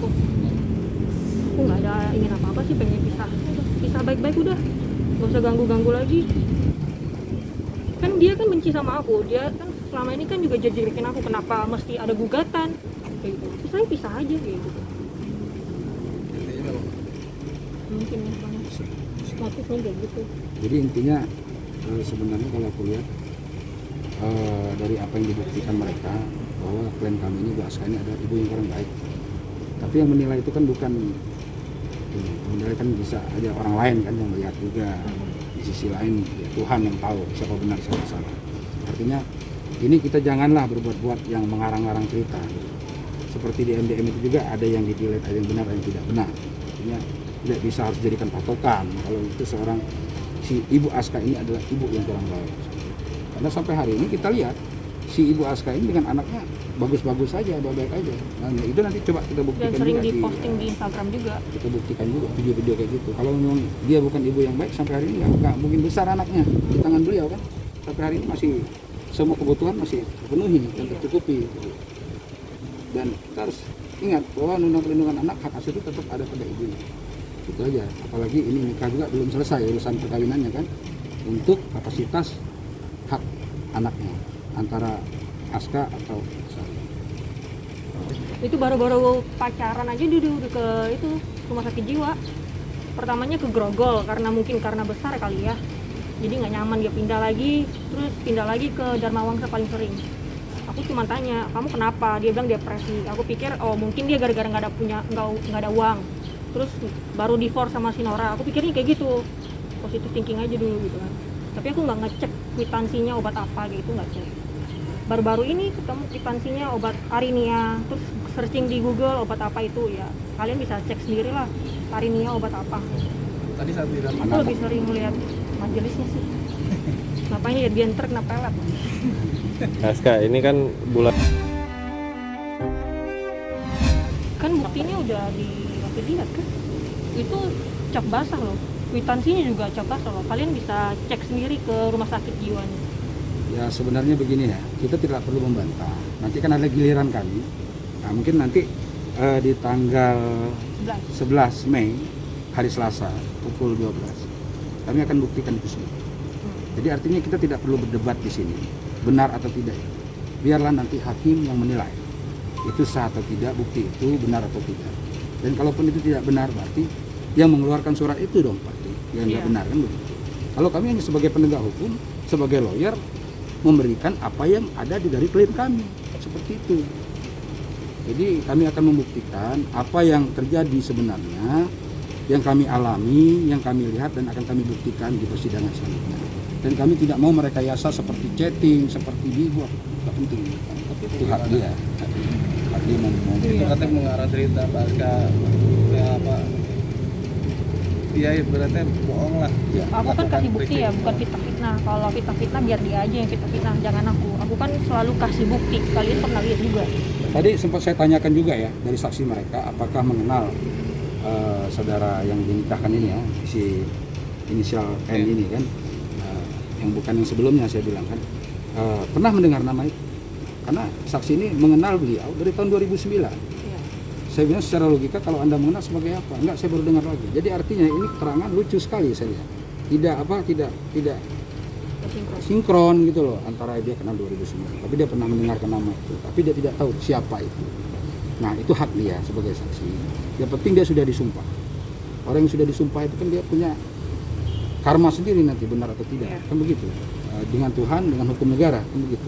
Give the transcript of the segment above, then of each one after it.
aku nggak ada ingin apa-apa sih, pengen pisah udah, pisah baik-baik udah, nggak usah ganggu-ganggu lagi. Kan dia kan benci sama aku, dia kan selama ini kan juga jejekin aku, kenapa mesti ada gugatan kayak gitu. Terus saya pisah aja kayak gitu. Mungkin ya banyak motifnya kayak gitu. Jadi intinya sebenarnya kalau aku lihat dari apa yang dibuktikan mereka, bahwa klien kami ini Bu Aska ini ada ibu yang kurang baik. Tapi yang menilai itu kan bukan ini, menilai kan bisa aja orang lain kan yang melihat juga. Di sisi lain ya Tuhan yang tahu siapa benar siapa salah. Artinya ini kita janganlah berbuat-buat yang mengarang-arang cerita. Seperti di MDM itu juga ada yang dipilih, ada yang benar, ada yang tidak benar. Artinya tidak bisa harus jadikan patokan kalau itu seorang si Ibu Aska ini adalah ibu yang kurang baik. Karena sampai hari ini kita lihat si Ibu Aska ini dengan anaknya bagus-bagus saja, baik-baik aja. Nah, itu nanti coba kita buktikan Dan sering juga diposting di Instagram juga. kita buktikan juga video-video kayak gitu. Kalau memang dia bukan ibu yang baik, sampai hari ini nggak mungkin besar anaknya di tangan beliau kan. Sampai hari ini masih semua kebutuhan masih terpenuhi dan tercukupi. Dan kita harus ingat bahwa undang perlindungan anak, hak asuh itu tetap ada pada ibunya. Itu aja. Apalagi ini nikah juga belum selesai urusan perkawinannya kan, untuk kapasitas hak anaknya antara Aska atau Sari. Itu baru-baru pacaran aja dia udah ke itu rumah sakit jiwa. Pertamanya ke Grogol karena besar kali ya, jadi nggak nyaman, dia pindah lagi, terus pindah lagi ke Dharma Wangsa paling sering. Aku cuma tanya, kamu kenapa? Dia bilang depresi. Aku pikir oh mungkin dia gara-gara nggak ada uang, terus baru divorce sama si Nora. Aku pikirnya kayak gitu, positive thinking aja dulu gitu kan. Tapi aku nggak ngecek kwitansinya obat apa gitu, nggak cek. Baru-baru ini ketemu kwitansinya obat Arinia, terus searching di Google obat apa itu, ya kalian bisa cek sendiri lah Arinia obat apa. Tadi saat di dalam Aku lebih sering melihat majelisnya sih. Ngapain lihat dia ntar kena pelet. Aska, ini kan bulan Kan buktinya udah dilihat kan, itu cap basah loh, kwitansinya juga cap basah loh. Kalian bisa cek sendiri ke rumah sakit jiwanya. Ya sebenarnya begini ya, kita tidak perlu membantah. Nanti kan ada giliran kami. Nah mungkin nanti di tanggal 11 Mei hari Selasa pukul 12 kami akan buktikan itu semua. Jadi artinya kita tidak perlu berdebat di sini benar atau tidak. Biarlah nanti hakim yang menilai itu sah atau tidak, bukti itu benar atau tidak. Dan kalaupun itu tidak benar, berarti yang mengeluarkan surat itu dong pasti yang tidak benar kan begitu. Kalau kami hanya sebagai penegak hukum, sebagai lawyer, memberikan apa yang ada di dari klien kami, seperti itu. Jadi kami akan membuktikan apa yang terjadi sebenarnya, yang kami alami, yang kami lihat, dan akan kami buktikan di persidangan selanjutnya. Dan kami tidak mau merekayasa seperti chatting, seperti dibuat, tidak penting. Tapi itu hak dia, hak dia mau. itu katanya mengarah cerita Aska ya apa? Dia berarti bohong lah. Ya. Aku kan kasih bukti ya, bukan fitnah-fitnah. Kalau fitnah-fitnah biar dia aja yang fitnah-fitnah, jangan aku. Aku kan selalu kasih bukti. Kalian pernah lihat juga. Tadi sempat saya tanyakan juga ya dari saksi mereka, apakah mengenal saudara yang dinikahkan ini ya, si inisial N ini kan, yang bukan yang sebelumnya saya bilang kan, pernah mendengar nama itu? Karena saksi ini mengenal beliau dari tahun 2009. Saya bilang secara logika kalau Anda mengenal sebagai apa? Enggak, saya baru dengar lagi. Jadi artinya ini keterangan lucu sekali saya lihat. Tidak sinkron gitu loh antara dia kenal 2009. Tapi dia pernah mendengarkan nama itu, tapi dia tidak tahu siapa itu. Nah, itu hak dia sebagai saksi. Yang penting dia sudah disumpah. Orang yang sudah disumpah itu kan dia punya karma sendiri nanti benar atau tidak. Kan begitu. Dengan Tuhan, dengan hukum negara, kan begitu.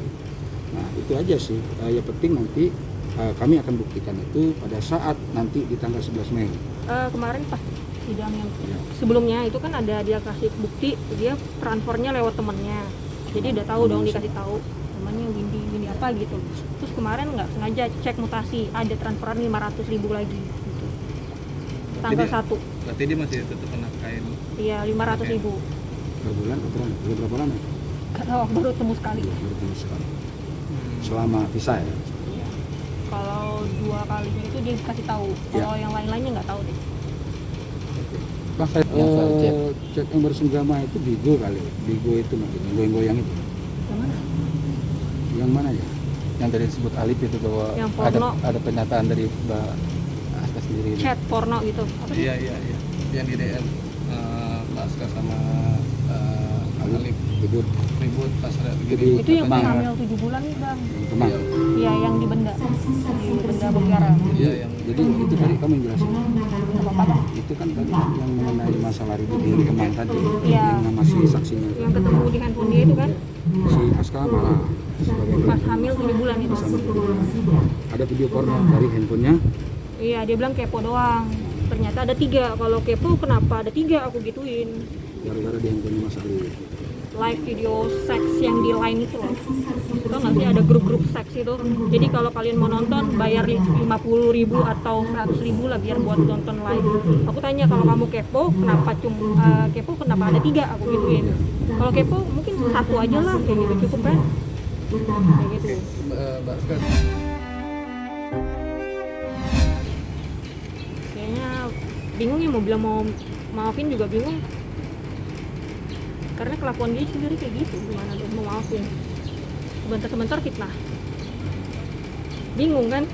Nah, itu aja sih. Yang penting nanti kami akan buktikan itu pada saat nanti di tanggal 11 Mei. Kemarin pas sidang yang sebelumnya itu kan ada dia kasih bukti, dia transfernya lewat temennya. Jadi udah tahu dong, dikasih tahu namanya Windy apa gitu. Terus kemarin nggak sengaja cek mutasi, ada transferan 500.000 lagi gitu. Tanggal 1. Berarti dia masih tetap nafkahin. Iya, 500.000. Per bulan atau berapa lama? Gak tahu, baru temu sekali. Baru temu sekali. Selama visa ya? Iya. Kalau 2 kalinya itu dia dikasih tahu. Kalau yang lain-lainnya nggak tahu deh. Chat yang bersenggama itu Bigo kali. Bigo itu mungkin yang goyang itu. Yang mana? Yang mana ya? Yang tadi disebut Alif itu bahwa Yang porno. ada pernyataan dari Mbak Aska sendiri. chat porno gitu. Apa sih? Iya yang di DM Mbak Aska sama Alif Ribut ribut pas ada Jadi, begini. Itu yang Bang. hamil 7 bulan nih bang. yang Kemang. Iya yang di benda Mutiara. Iya yang Jadi itu tadi kamu yang jelasin. Apa bang? Itu kan tadi yang mengenai masalah ribut di Kemang tadi, Iya. yang nama si saksinya itu. Yang ketemu di handphone dia itu kan Si Aska marah sebagai pas pelaku. hamil 7 bulan itu. Ada video porno dari handphonenya. Iya dia bilang kepo doang. Ternyata ada 3. Kalau kepo kenapa ada 3? Aku gituin. Gara-gara di handphonenya Mas Ali. Live video seks yang di line itu loh. Itu nanti ada grup-grup seks itu. Jadi kalau kalian mau nonton bayar 50.000 atau 100.000 lah biar buat nonton live. Aku tanya kalau kamu kepo kenapa ada 3? Aku gituin. Kalau kepo mungkin 1 aja lah kayak gitu cukup kan? Kayak gitu. Mbak Aska Kayaknya bingung ya mau bilang mau maafin juga bingung. Karena kelakuan dia sendiri kayak gitu, gimana dong mau maafin? Sebentar-sebentar fitnah. Bingung kan?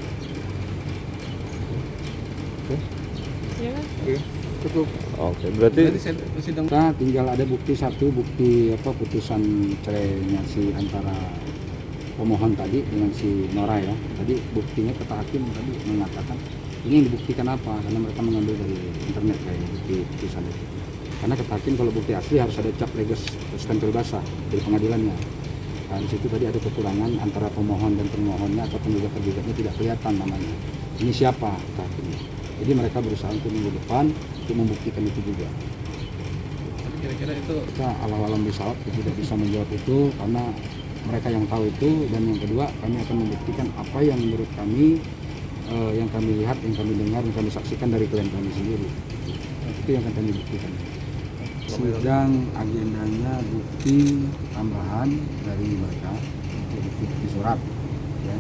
Oke. Ya kan? Iya, cukup. Oke, berarti tadi sidang Kita tinggal ada bukti satu, bukti putusan cerainya si antara pemohon tadi dengan si Nora ya. Tadi buktinya kata hakim tadi mengatakan ini yang dibuktikan apa? Karena mereka mengambil dari internet kayak bukti putusan itu. Karena kata hakim kalau bukti asli harus ada cap legis stempel basah dari pengadilannya. Nah, di situ tadi ada kekurangan antara pemohon dan termohonnya atau penggugat-tergugatnya tidak kelihatan namanya. Ini siapa kata hakimnya. Jadi mereka berusaha untuk minggu depan untuk membuktikan itu juga. kira-kira itu Kita alam-alam bisawab tidak bisa menjawab itu karena mereka yang tahu itu, dan yang kedua kami akan membuktikan apa yang menurut kami yang kami lihat, yang kami dengar, yang kami saksikan dari klien kami sendiri. Itu yang akan kami buktikan. Sidang agendanya bukti tambahan dari mereka, bukti surat ya.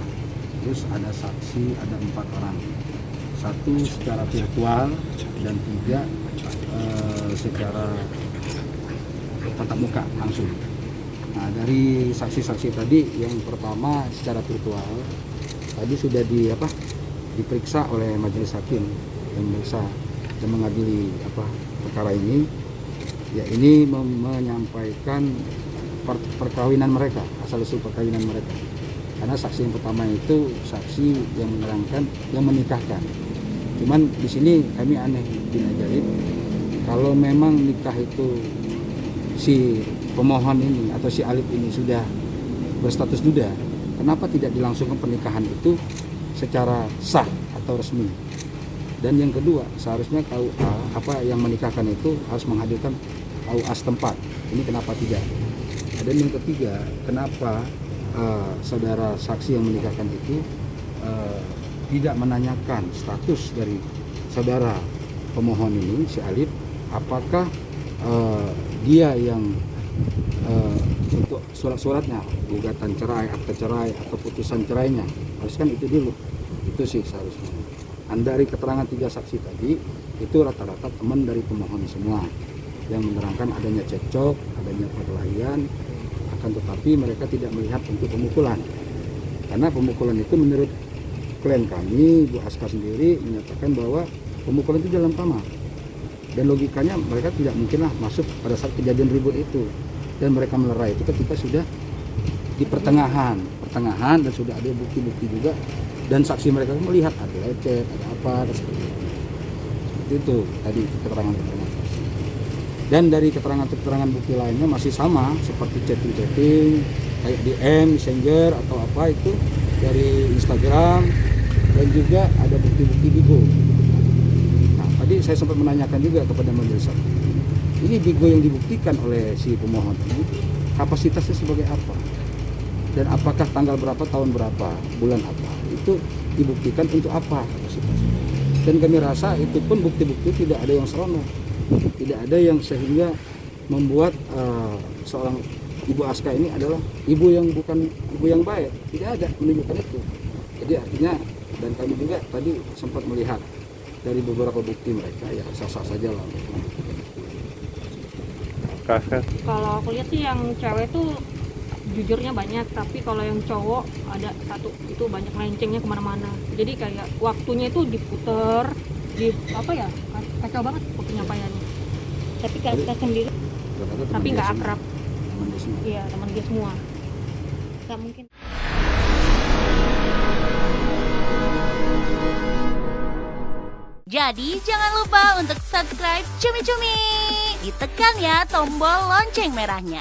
Terus ada saksi, ada 4 orang, 1 secara virtual dan 3 secara tatap muka langsung. Nah, dari saksi-saksi tadi yang pertama secara virtual tadi sudah diperiksa oleh majelis hakim yang memeriksa dan mengadili perkara ini. Ya, ini menyampaikan perkawinan mereka, asal usul perkawinan mereka. Karena saksi yang pertama itu saksi yang menerangkan, yang menikahkan. Cuman di sini kami aneh bin Ajaib, kalau memang nikah itu si pemohon ini atau si Alif ini sudah berstatus duda, kenapa tidak dilangsungkan pernikahan itu secara sah atau resmi? Dan yang kedua, seharusnya KUA yang menikahkan itu harus menghadirkan KUA setempat. Ini kenapa tidak? Dan yang ketiga, kenapa saudara saksi yang menikahkan itu tidak menanyakan status dari saudara pemohon ini, si Alif, apakah dia yang untuk surat-suratnya, gugatan cerai, akte cerai, atau putusan cerainya, haruskan itu dulu. Itu sih seharusnya. Dari keterangan 3 saksi tadi, itu rata-rata teman dari pemohon semua yang menerangkan adanya cekcok, adanya perkelahian, akan tetapi mereka tidak melihat untuk pemukulan. Karena pemukulan itu menurut klien kami, Bu Aska sendiri menyatakan bahwa pemukulan itu dalam kamar. Dan logikanya mereka tidak mungkinlah masuk pada saat kejadian ribut itu. Dan mereka melerai itu ketika sudah di pertengahan dan sudah ada bukti-bukti juga. Dan saksi mereka melihat ada lecet, ada apa, ada seperti itu. Seperti itu tadi keterangan-keterangan saksi. Dan dari keterangan-keterangan bukti lainnya masih sama, seperti chatting-chatting, kayak DM, Messenger atau apa itu dari Instagram, dan juga ada bukti-bukti Bigo. Nah, tadi saya sempat menanyakan juga kepada majelis hakim, ini Bigo yang dibuktikan oleh si pemohon ini kapasitasnya sebagai apa? Dan apakah tanggal berapa, tahun berapa, bulan apa? Itu dibuktikan untuk apa kapasitasnya? Dan kami rasa itu pun bukti-bukti tidak ada yang seronok, tidak ada yang sehingga membuat seorang Ibu Aska ini adalah ibu yang bukan ibu yang baik, tidak ada menunjukkan itu. Jadi artinya, dan kami juga tadi sempat melihat dari beberapa bukti mereka, ya sah-sah saja lah. Kalau aku lihat sih yang cewek tuh jujurnya banyak, tapi kalau yang cowok ada 1 itu banyak lencengnya kemana-mana. Jadi kayak waktunya itu diputer, di apa ya, kacau banget penyampaiannya. Tapi Kak sendiri Rata-rata teman tapi dia nggak semua. akrab. Teman dia semua. Iya, teman dia semua. Nggak mungkin. Jadi jangan lupa untuk subscribe Cumi Cumi. Ditekan ya tombol lonceng merahnya.